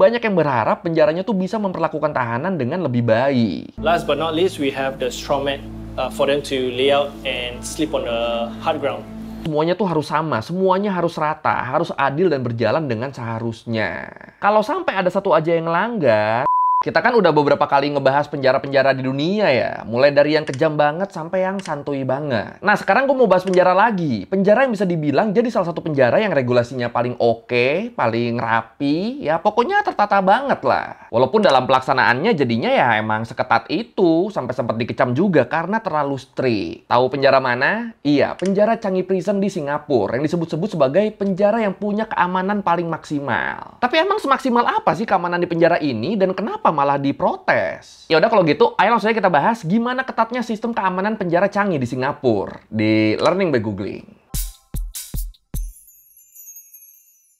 banyak yang berharap penjaranya tuh bisa memperlakukan tahanan dengan lebih baik. Last but not least, we have the straw mat for them to lay out and sleep on the hard ground. Semuanya tuh harus sama, semuanya harus rata, harus adil dan berjalan dengan seharusnya. Kalau sampai ada satu aja yang melanggar, kita kan udah beberapa kali ngebahas penjara-penjara di dunia ya. Mulai dari yang kejam banget sampai yang santuy banget. Nah sekarang gue mau bahas penjara lagi. Penjara yang bisa dibilang jadi salah satu penjara yang regulasinya paling oke, paling rapi. Ya pokoknya tertata banget lah. Walaupun dalam pelaksanaannya jadinya ya emang seketat itu. Sampai sempat dikecam juga karena terlalu strict. Tahu penjara mana? Iya, penjara Changi Prison di Singapura. Yang disebut-sebut sebagai penjara yang punya keamanan paling maksimal. Tapi emang semaksimal apa sih keamanan di penjara ini? Dan kenapa malah diprotes? Ya udah kalau gitu, ayo langsung aja kita bahas gimana ketatnya sistem keamanan penjara Changi di Singapura di Learning by Googling.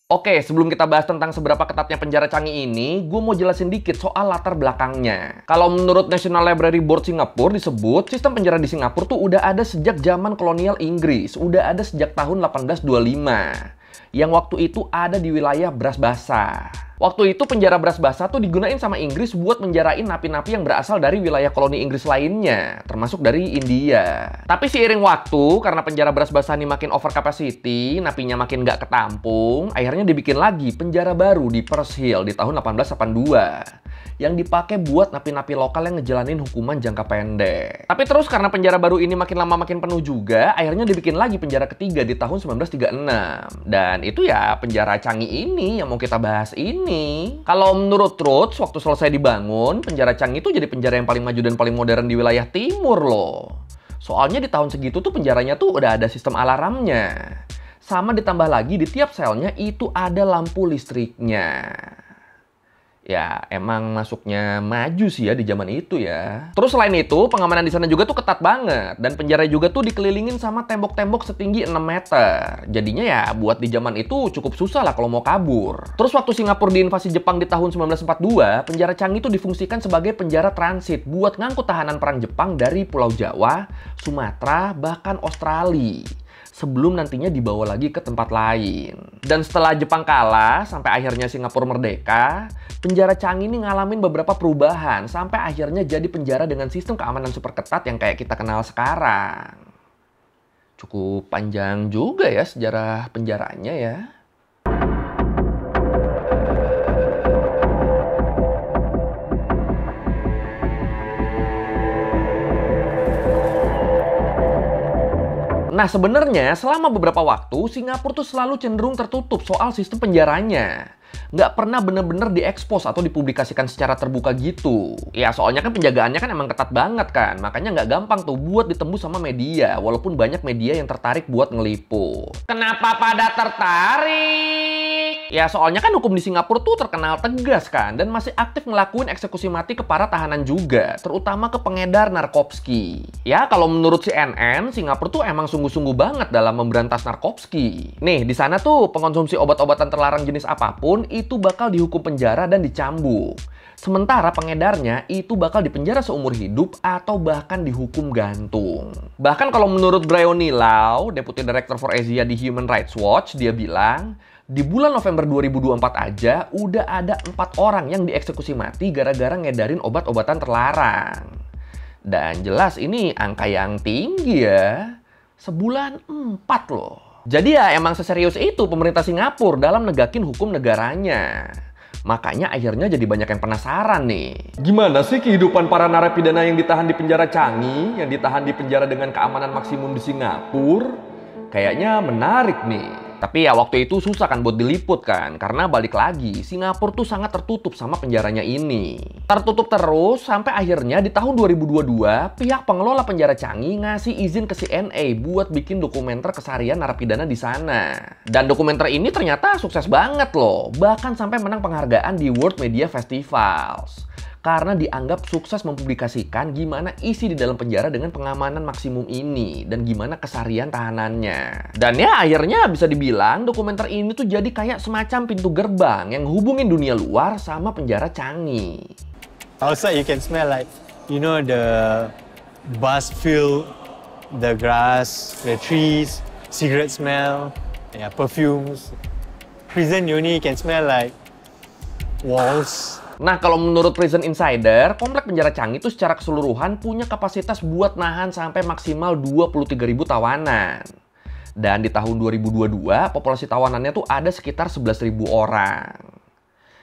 Oke, sebelum kita bahas tentang seberapa ketatnya penjara Changi ini, gue mau jelasin dikit soal latar belakangnya. Kalau menurut National Library Board Singapura disebut, sistem penjara di Singapura tuh udah ada sejak zaman kolonial Inggris, udah ada sejak tahun 1825. Yang waktu itu ada di wilayah Bras Basah. Waktu itu penjara Bras Basah tuh digunain sama Inggris buat menjarain napi-napi yang berasal dari wilayah koloni Inggris lainnya, termasuk dari India. Tapi seiring waktu, karena penjara Bras Basah ini makin over capacity, napinya makin nggak ketampung, akhirnya dibikin lagi penjara baru di Perth Hill di tahun 1882. Yang dipakai buat napi-napi lokal yang ngejalanin hukuman jangka pendek. Tapi terus karena penjara baru ini makin lama makin penuh juga, akhirnya dibikin lagi penjara ketiga di tahun 1936. Dan itu ya penjara Changi ini yang mau kita bahas ini. Kalau menurut Rhodes, waktu selesai dibangun, penjara Changi itu jadi penjara yang paling maju dan paling modern di wilayah timur loh. Soalnya di tahun segitu tuh penjaranya tuh udah ada sistem alarmnya. Sama ditambah lagi di tiap selnya itu ada lampu listriknya. Ya, emang masuknya maju sih ya di zaman itu ya. Terus selain itu, pengamanan di sana juga tuh ketat banget. Dan penjara juga tuh dikelilingin sama tembok-tembok setinggi 6 meter. Jadinya ya buat di zaman itu cukup susah lah kalau mau kabur. Terus waktu Singapura diinvasi Jepang di tahun 1942, penjara Changi itu difungsikan sebagai penjara transit buat ngangkut tahanan perang Jepang dari Pulau Jawa, Sumatera, bahkan Australia. Sebelum nantinya dibawa lagi ke tempat lain. Dan setelah Jepang kalah, sampai akhirnya Singapura merdeka, penjara Changi ini ngalamin beberapa perubahan, sampai akhirnya jadi penjara dengan sistem keamanan super ketat yang kayak kita kenal sekarang. Cukup panjang juga ya sejarah penjaranya ya. Nah sebenarnya selama beberapa waktu Singapura tuh selalu cenderung tertutup soal sistem penjaranya. Nggak pernah bener-bener diekspos atau dipublikasikan secara terbuka gitu. Ya soalnya kan penjagaannya kan emang ketat banget kan. Makanya nggak gampang tuh buat ditembus sama media. Walaupun banyak media yang tertarik buat ngeliput. Kenapa pada tertarik? Ya soalnya kan hukum di Singapura tuh terkenal tegas kan. Dan masih aktif ngelakuin eksekusi mati ke para tahanan juga. Terutama ke pengedar narkotika. Ya kalau menurut CNN, Singapura tuh emang sungguh-sungguh banget dalam memberantas narkotika. Nih di sana tuh pengonsumsi obat-obatan terlarang jenis apapun itu bakal dihukum penjara dan dicambuk. Sementara pengedarnya itu bakal dipenjara seumur hidup atau bahkan dihukum gantung. Bahkan kalau menurut Bryony Lau, Deputy Director for Asia di Human Rights Watch, dia bilang, di bulan November 2024 aja udah ada 4 orang yang dieksekusi mati gara-gara ngedarin obat-obatan terlarang. Dan jelas ini angka yang tinggi ya. Sebulan 4 loh. Jadi ya emang seserius itu pemerintah Singapura dalam negakin hukum negaranya. Makanya akhirnya jadi banyak yang penasaran nih. Gimana sih kehidupan para narapidana yang ditahan di penjara Changi, yang ditahan di penjara dengan keamanan maksimum di Singapura? Kayaknya menarik nih. Tapi ya waktu itu susah kan buat diliput kan. Karena balik lagi, Singapura tuh sangat tertutup sama penjaranya ini. Tertutup terus sampai akhirnya di tahun 2022, pihak pengelola penjara Changi ngasih izin ke CNA buat bikin dokumenter keseharian narapidana di sana. Dan dokumenter ini ternyata sukses banget loh. Bahkan sampai menang penghargaan di World Media Festivals. Karena dianggap sukses mempublikasikan gimana isi di dalam penjara dengan pengamanan maksimum ini dan gimana keseharian tahanannya. Dan ya akhirnya bisa dibilang dokumenter ini tuh jadi kayak semacam pintu gerbang yang hubungin dunia luar sama penjara Changi. Outside you can smell like, you know, the bus field, the grass, the trees, cigarette smell, yeah, perfumes. Prison uni can smell like walls. Nah, kalau menurut Prison Insider, komplek penjara Changi itu secara keseluruhan punya kapasitas buat nahan sampai maksimal 23.000 tawanan. Dan di tahun 2022, populasi tawanannya tuh ada sekitar 11.000 orang.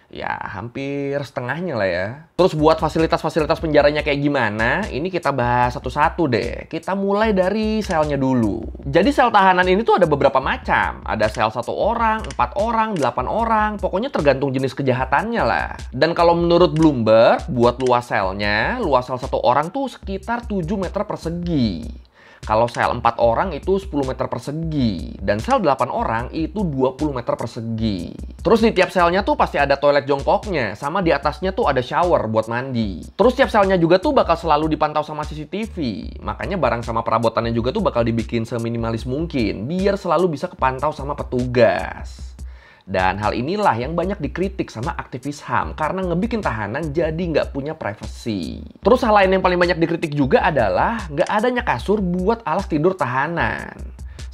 Ya, hampir setengahnya lah ya. Terus buat fasilitas-fasilitas penjaranya kayak gimana? Ini kita bahas satu-satu deh. Kita mulai dari selnya dulu. Jadi sel tahanan ini tuh ada beberapa macam. Ada sel 1 orang, 4 orang, 8 orang. Pokoknya tergantung jenis kejahatannya lah. Dan kalau menurut Bloomberg, buat luas selnya, luas sel 1 orang tuh sekitar 7 meter persegi. Kalau sel 4 orang itu 10 meter persegi. Dan sel 8 orang itu 20 meter persegi. Terus di tiap selnya tuh pasti ada toilet jongkoknya. Sama di atasnya tuh ada shower buat mandi. Terus tiap selnya juga tuh bakal selalu dipantau sama CCTV. Makanya barang sama perabotannya juga tuh bakal dibikin seminimalis mungkin. Biar selalu bisa kepantau sama petugas. Dan hal inilah yang banyak dikritik sama aktivis HAM karena ngebikin tahanan jadi nggak punya privacy. Terus hal lain yang paling banyak dikritik juga adalah nggak adanya kasur buat alas tidur tahanan.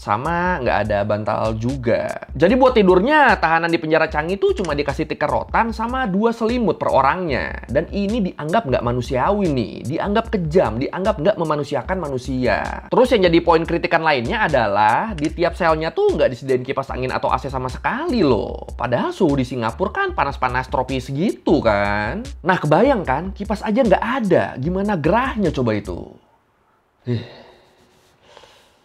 Sama nggak ada bantal juga. Jadi buat tidurnya, tahanan di penjara Changi itu cuma dikasih tikar rotan sama 2 selimut per orangnya. Dan ini dianggap nggak manusiawi nih. Dianggap kejam, dianggap nggak memanusiakan manusia. Terus yang jadi poin kritikan lainnya adalah di tiap selnya tuh nggak disediain kipas angin atau AC sama sekali loh. Padahal suhu di Singapura kan panas-panas tropis gitu kan. Nah kebayang kan, kipas aja nggak ada. Gimana gerahnya coba itu?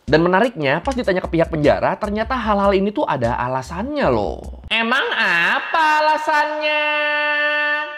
Dan menariknya, pas ditanya ke pihak penjara, ternyata hal-hal ini tuh ada alasannya loh. Emang apa alasannya?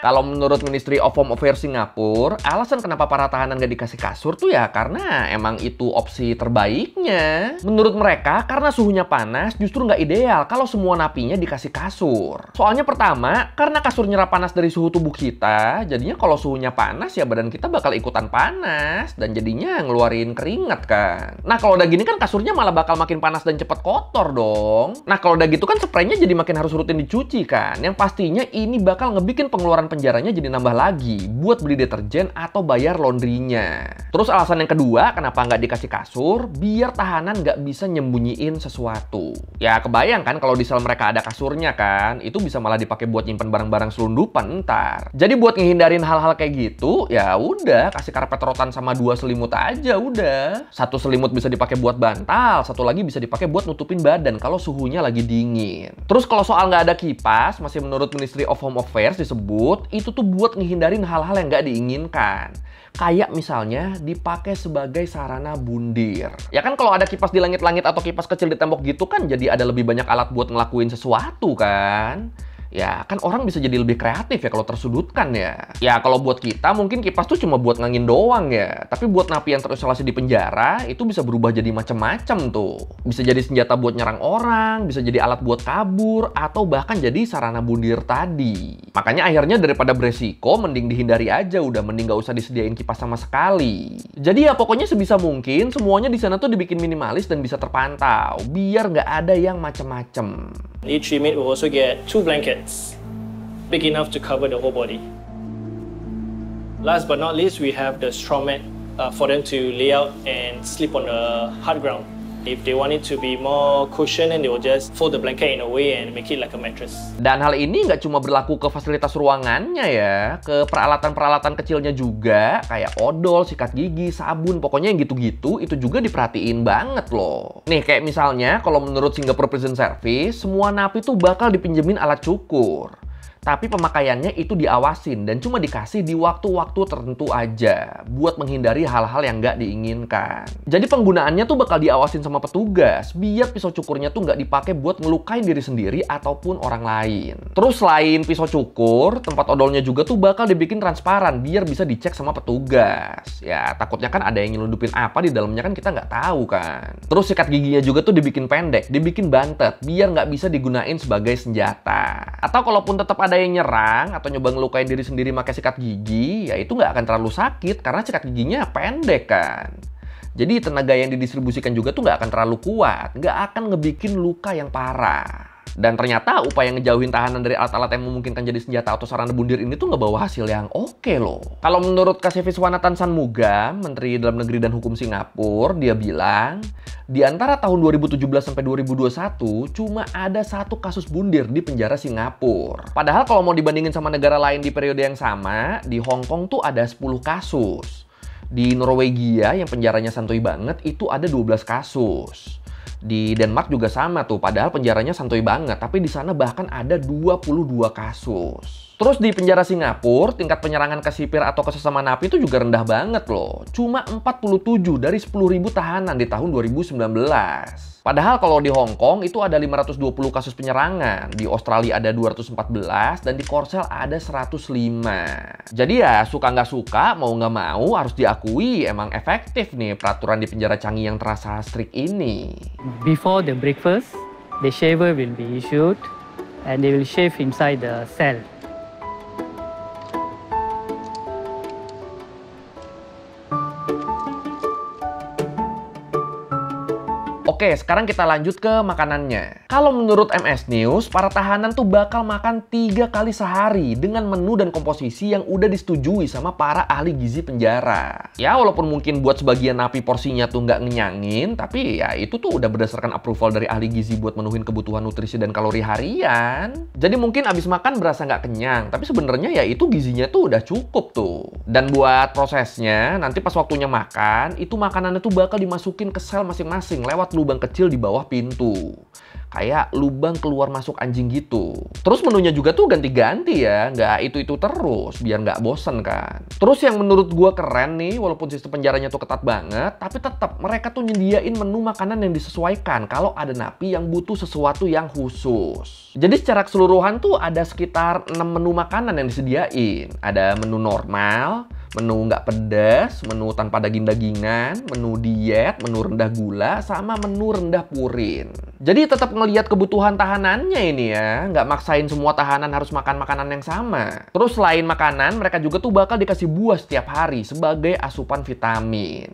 Kalau menurut Ministry of Home Affairs Singapura, alasan kenapa para tahanan nggak dikasih kasur tuh ya karena emang itu opsi terbaiknya. Menurut mereka, karena suhunya panas justru nggak ideal kalau semua napinya dikasih kasur. Soalnya pertama, karena kasur nyerap panas dari suhu tubuh kita, jadinya kalau suhunya panas ya badan kita bakal ikutan panas dan jadinya ngeluarin keringat kan. Nah kalau udah gini kan kasurnya malah bakal makin panas dan cepet kotor dong. Nah kalau udah gitu kan spraynya jadi makin harus rutin dicuci kan. Yang pastinya ini bakal ngebikin pengeluaran penjaranya jadi nambah lagi buat beli deterjen atau bayar laundrynya. Terus alasan yang kedua kenapa nggak dikasih kasur, biar tahanan nggak bisa nyembunyiin sesuatu. Ya kebayang kan kalau di sel mereka ada kasurnya kan, itu bisa malah dipakai buat nyimpen barang-barang selundupan ntar. Jadi buat ngehindarin hal-hal kayak gitu, ya udah kasih karpet rotan sama 2 selimut aja udah. 1 selimut bisa dipakai buat bantal, 1 lagi bisa dipakai buat nutupin badan kalau suhunya lagi dingin. Terus kalau soal nggak ada kipas, masih menurut Ministry of Home Affairs disebut itu tuh buat ngehindarin hal-hal yang nggak diinginkan. Kayak misalnya dipakai sebagai sarana bundir. Ya kan kalau ada kipas di langit-langit atau kipas kecil di tembok gitu kan jadi ada lebih banyak alat buat ngelakuin sesuatu kan. Ya kan orang bisa jadi lebih kreatif ya kalau tersudutkan ya. Ya kalau buat kita mungkin kipas tuh cuma buat ngangin doang ya. Tapi buat napi yang terisolasi di penjara itu bisa berubah jadi macam-macam tuh. Bisa jadi senjata buat nyerang orang, bisa jadi alat buat kabur, atau bahkan jadi sarana bundir tadi. Makanya akhirnya daripada beresiko mending dihindari aja udah, mending gak usah disediain kipas sama sekali. Jadi ya pokoknya sebisa mungkin semuanya di sana tuh dibikin minimalis dan bisa terpantau biar nggak ada yang macem-macem. Each inmate will also get 2 blankets, big enough to cover the whole body. Last but not least, we have the straw mat for them to lay out and sleep on the hard ground. If they want it to be more cushion, then they will just fold the blanket in a way and make it like a mattress. Dan hal ini nggak cuma berlaku ke fasilitas ruangannya ya, ke peralatan-peralatan kecilnya juga, kayak odol, sikat gigi, sabun, pokoknya yang gitu-gitu, itu juga diperhatiin banget loh. Nih, kayak misalnya, kalau menurut Singapore Prison Service, semua napi tuh bakal dipinjemin alat cukur. Tapi pemakaiannya itu diawasin dan cuma dikasih di waktu-waktu tertentu aja buat menghindari hal-hal yang nggak diinginkan. Jadi penggunaannya tuh bakal diawasin sama petugas biar pisau cukurnya tuh nggak dipakai buat ngelukain diri sendiri ataupun orang lain. Terus selain pisau cukur, tempat odolnya juga tuh bakal dibikin transparan biar bisa dicek sama petugas. Ya takutnya kan ada yang nyelundupin apa di dalamnya kan kita nggak tahu kan. Terus sikat giginya juga tuh dibikin pendek, dibikin bantet biar nggak bisa digunain sebagai senjata. Atau kalaupun tetap ada yang nyerang atau nyoba ngelukain diri sendiri pakai sikat gigi, ya itu nggak akan terlalu sakit karena sikat giginya pendek kan. Jadi tenaga yang didistribusikan juga tuh nggak akan terlalu kuat, nggak akan ngebikin luka yang parah. Dan ternyata upaya ngejauhin tahanan dari alat-alat yang memungkinkan jadi senjata atau sarana bundir ini tuh nggak bawa hasil yang oke loh. Kalau menurut Kasiviswana Shanmugam, Menteri Dalam Negeri dan Hukum Singapura, dia bilang, di antara tahun 2017 sampai 2021, cuma ada 1 kasus bundir di penjara Singapura. Padahal kalau mau dibandingin sama negara lain di periode yang sama, di Hong Kong tuh ada 10 kasus. Di Norwegia yang penjaranya santuy banget, itu ada 12 kasus. Di Denmark juga sama tuh, padahal penjaranya santuy banget, tapi di sana bahkan ada 22 kasus. Terus di penjara Singapura, tingkat penyerangan ke sipir atau ke sesama napi itu juga rendah banget loh. Cuma 47 dari 10.000 tahanan di tahun 2019. Padahal kalau di Hong Kong itu ada 520 kasus penyerangan, di Australia ada 214, dan di Korsel ada 105. Jadi ya suka nggak suka, mau nggak mau harus diakui emang efektif nih peraturan di penjara Changi yang terasa strict ini. Before the breakfast, the shaver will be issued and they will shave inside the cell. Oke, sekarang kita lanjut ke makanannya. Kalau menurut MS News, para tahanan tuh bakal makan 3 kali sehari dengan menu dan komposisi yang udah disetujui sama para ahli gizi penjara. Ya, walaupun mungkin buat sebagian napi porsinya tuh nggak ngenyangin, tapi ya itu tuh udah berdasarkan approval dari ahli gizi buat menuhin kebutuhan nutrisi dan kalori harian. Jadi mungkin abis makan berasa nggak kenyang, tapi sebenarnya ya itu gizinya tuh udah cukup tuh. Dan buat prosesnya, nanti pas waktunya makan, itu makanannya tuh bakal dimasukin ke sel masing-masing lewat lubang kecil di bawah pintu. Kayak lubang keluar masuk anjing gitu. Terus menunya juga tuh ganti-ganti ya, nggak itu-itu terus, biar nggak bosen kan. Terus yang menurut gua keren nih, walaupun sistem penjaranya tuh ketat banget, tapi tetap mereka tuh nyediain menu makanan yang disesuaikan kalau ada napi yang butuh sesuatu yang khusus. Jadi secara keseluruhan tuh ada sekitar 6 menu makanan yang disediain. Ada menu normal, menu nggak pedas, menu tanpa daging-dagingan, menu diet, menu rendah gula, sama menu rendah purin. Jadi tetap ngelihat kebutuhan tahanannya ini ya, nggak maksain semua tahanan harus makan makanan yang sama. Terus selain makanan, mereka juga tuh bakal dikasih buah setiap hari sebagai asupan vitamin.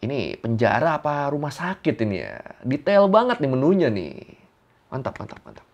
Ini penjara apa rumah sakit ini ya? Detail banget nih menunya nih. Mantap, mantap, mantap.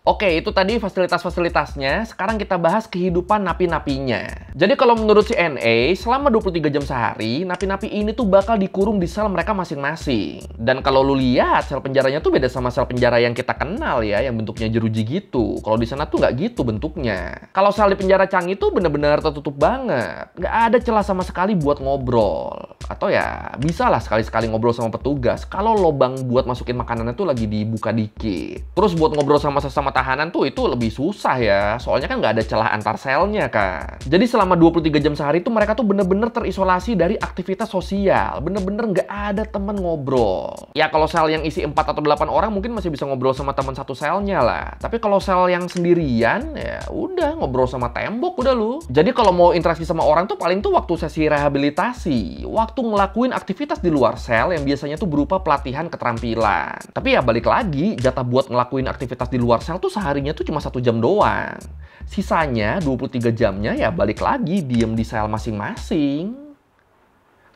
Oke, itu tadi fasilitas-fasilitasnya. Sekarang kita bahas kehidupan napi-napinya. Jadi kalau menurut CNA, selama 23 jam sehari, napi-napi ini tuh bakal dikurung di sel mereka masing-masing. Dan kalau lu lihat, sel penjaranya tuh beda sama sel penjara yang kita kenal ya, yang bentuknya jeruji gitu. Kalau di sana tuh nggak gitu bentuknya. Kalau sel di penjara Changi tuh bener-bener tertutup banget. Nggak ada celah sama sekali buat ngobrol. Atau ya, bisa lah sekali-sekali ngobrol sama petugas kalau lobang buat masukin makanannya tuh lagi dibuka dikit. Terus buat ngobrol sama sesama tahanan tuh itu lebih susah ya, soalnya kan nggak ada celah antar selnya kan. Jadi selama 23 jam sehari tuh mereka tuh bener-bener terisolasi dari aktivitas sosial, bener-bener nggak ada temen ngobrol. Ya kalau sel yang isi 4 atau 8 orang mungkin masih bisa ngobrol sama teman satu selnya lah. Tapi kalau sel yang sendirian, ya udah ngobrol sama tembok udah lu. Jadi kalau mau interaksi sama orang tuh paling tuh waktu sesi rehabilitasi, waktu ngelakuin aktivitas di luar sel yang biasanya tuh berupa pelatihan keterampilan. Tapi ya balik lagi, jatah buat ngelakuin aktivitas di luar sel tuh seharinya tuh cuma 1 jam doang. Sisanya 23 jamnya ya balik lagi diem di sel masing-masing.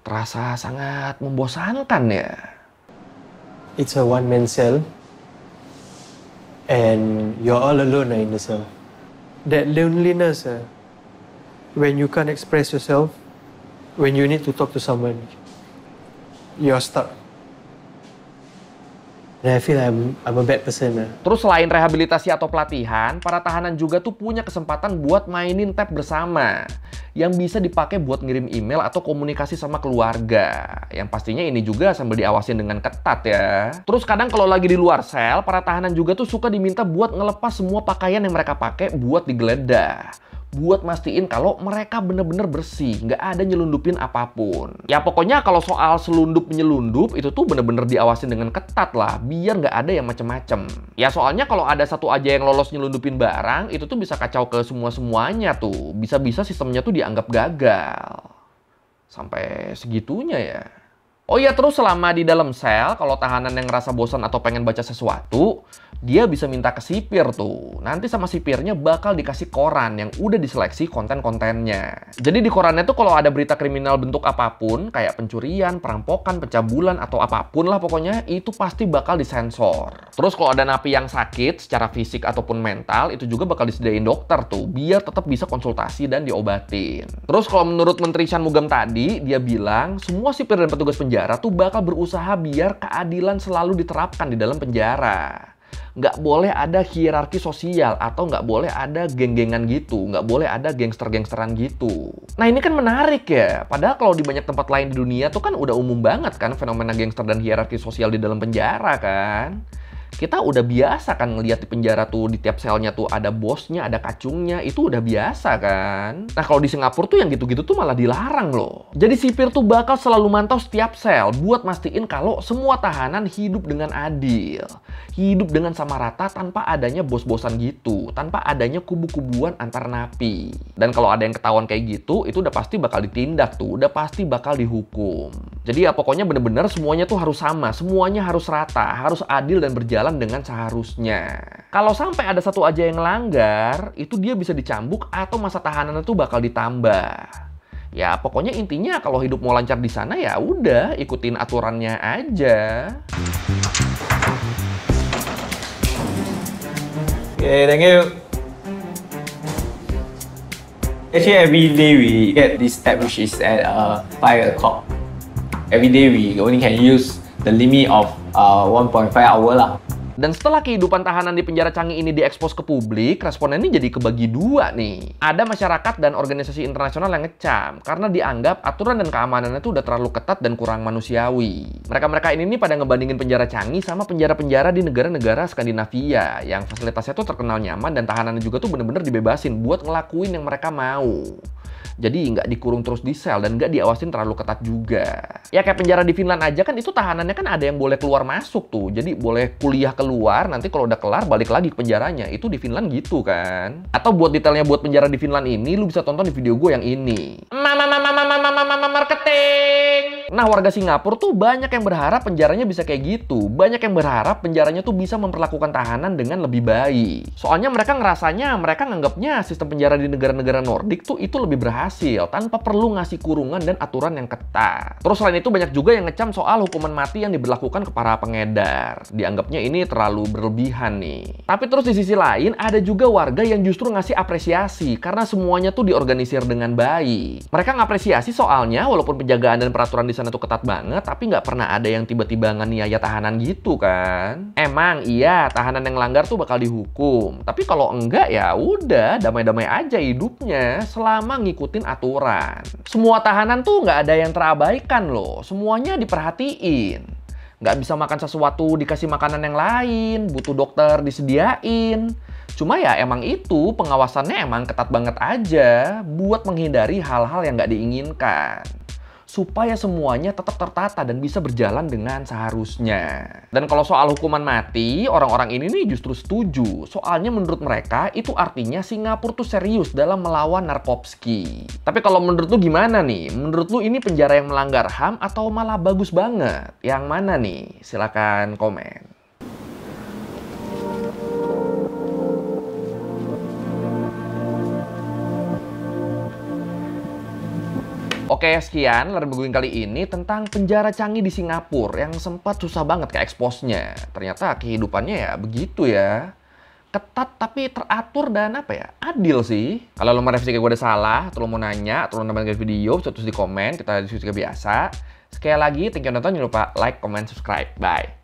Terasa sangat membosankan ya. It's a one-man cell and you're all alone in the cell. That loneliness, when you can't express yourself, when you need to talk to someone, you're stuck. And I feel I'm a bad person. Terus selain rehabilitasi atau pelatihan, para tahanan juga tuh punya kesempatan buat mainin tab bersama yang bisa dipakai buat ngirim email atau komunikasi sama keluarga. Yang pastinya ini juga sambil diawasin dengan ketat ya. Terus kadang kalau lagi di luar sel, para tahanan juga tuh suka diminta buat ngelepas semua pakaian yang mereka pakai buat digeledah. Buat mastiin kalau mereka bener-bener bersih, nggak ada nyelundupin apapun. Ya pokoknya kalau soal selundup-nyelundup itu tuh bener-bener diawasin dengan ketat lah, biar nggak ada yang macem-macem. Ya soalnya kalau ada satu aja yang lolos nyelundupin barang, itu tuh bisa kacau ke semua-semuanya tuh. Bisa-bisa sistemnya tuh dianggap gagal. Sampai segitunya ya. Oh iya, terus selama di dalam sel, kalau tahanan yang ngerasa bosan atau pengen baca sesuatu, dia bisa minta ke sipir tuh. Nanti sama sipirnya bakal dikasih koran yang udah diseleksi konten-kontennya. Jadi di korannya tuh kalau ada berita kriminal bentuk apapun, kayak pencurian, perampokan, pencabulan, atau apapun lah pokoknya, itu pasti bakal disensor. Terus kalau ada napi yang sakit secara fisik ataupun mental, itu juga bakal disediain dokter tuh, biar tetap bisa konsultasi dan diobatin. Terus kalau menurut Menteri Shanmugam tadi, dia bilang semua sipir dan petugas penjara tuh bakal berusaha biar keadilan selalu diterapkan di dalam penjara. Nggak boleh ada hierarki sosial atau nggak boleh ada geng-gengan gitu, nggak boleh ada gangster-gangsteran gitu. Nah ini kan menarik ya, padahal kalau di banyak tempat lain di dunia tuh kan udah umum banget kan fenomena gangster dan hierarki sosial di dalam penjara kan. Kita udah biasa kan ngelihat di penjara tuh di tiap selnya tuh ada bosnya, ada kacungnya, itu udah biasa kan. Nah kalau di Singapura tuh yang gitu-gitu tuh malah dilarang loh. Jadi sipir tuh bakal selalu mantau setiap sel buat mastiin kalau semua tahanan hidup dengan adil. Hidup dengan sama rata tanpa adanya bos-bosan gitu, tanpa adanya kubu-kubuan antar napi. Dan kalau ada yang ketahuan kayak gitu, itu udah pasti bakal ditindak tuh, udah pasti bakal dihukum. Jadi ya pokoknya bener-bener semuanya tuh harus sama, semuanya harus rata, harus adil dan berjalan dengan seharusnya. Kalau sampai ada satu aja yang melanggar, itu dia bisa dicambuk atau masa tahanan itu bakal ditambah. Ya pokoknya intinya kalau hidup mau lancar di sana ya udah ikutin aturannya aja. Okay, thank you. Actually, every day we get this tab which is at 5 o'clock. Every day we only can use the limit of 1.5 hour lah. Dan setelah kehidupan tahanan di penjara Changi ini diekspos ke publik, responnya ini jadi kebagi dua nih. Ada masyarakat dan organisasi internasional yang ngecam karena dianggap aturan dan keamanannya itu udah terlalu ketat dan kurang manusiawi. Mereka-mereka ini nih pada ngebandingin penjara Changi sama penjara-penjara di negara-negara Skandinavia yang fasilitasnya tuh terkenal nyaman dan tahanannya juga tuh bener-bener dibebasin buat ngelakuin yang mereka mau. Jadi nggak dikurung terus di sel dan nggak diawasin terlalu ketat juga. Ya kayak penjara di Finland aja kan itu tahanannya kan ada yang boleh keluar masuk tuh. Jadi boleh kuliah keluar, nanti kalau udah kelar balik lagi ke penjaranya. Itu di Finland gitu kan. Atau buat detailnya buat penjara di Finland ini, lu bisa tonton di video gue yang ini. Marketing! Nah warga Singapura tuh banyak yang berharap penjaranya bisa kayak gitu. Banyak yang berharap penjaranya tuh bisa memperlakukan tahanan dengan lebih baik. Soalnya mereka nganggapnya sistem penjara di negara-negara Nordik tuh itu lebih berhasil tanpa perlu ngasih kurungan dan aturan yang ketat. Terus selain itu banyak juga yang ngecam soal hukuman mati yang diberlakukan ke para pengedar. Dianggapnya ini terlalu berlebihan nih. Tapi terus di sisi lain ada juga warga yang justru ngasih apresiasi karena semuanya tuh diorganisir dengan baik. Mereka ngapresiasi soalnya walaupun penjagaan dan peraturan di sana tuh ketat banget, tapi nggak pernah ada yang tiba-tiba nganiaya tahanan gitu kan. Emang iya tahanan yang langgar tuh bakal dihukum. Tapi kalau enggak ya udah damai-damai aja hidupnya selama ngikutin aturan. Semua tahanan tuh nggak ada yang terabaikan loh. Semuanya diperhatiin. Nggak bisa makan sesuatu dikasih makanan yang lain, butuh dokter disediain. Cuma ya emang itu pengawasannya emang ketat banget aja buat menghindari hal-hal yang nggak diinginkan. Supaya semuanya tetap tertata dan bisa berjalan dengan seharusnya. Dan kalau soal hukuman mati, orang-orang ini nih justru setuju. Soalnya menurut mereka itu artinya Singapura tuh serius dalam melawan narkopski. Tapi kalau menurut lu gimana nih? Menurut lu ini penjara yang melanggar HAM atau malah bagus banget? Yang mana nih? Silakan komen. Oke, sekian Lereng kali ini tentang penjara Changi di Singapura yang sempat susah banget ke eksposnya. Ternyata kehidupannya ya begitu ya. Ketat tapi teratur dan adil sih. Kalau lo merevisi kayak gue ada salah, atau lo mau nanya, atau lo nambahin video, bisa tulis di komen, kita diskusi kayak biasa. Sekali lagi, thank you nonton, jangan lupa like, comment, subscribe. Bye.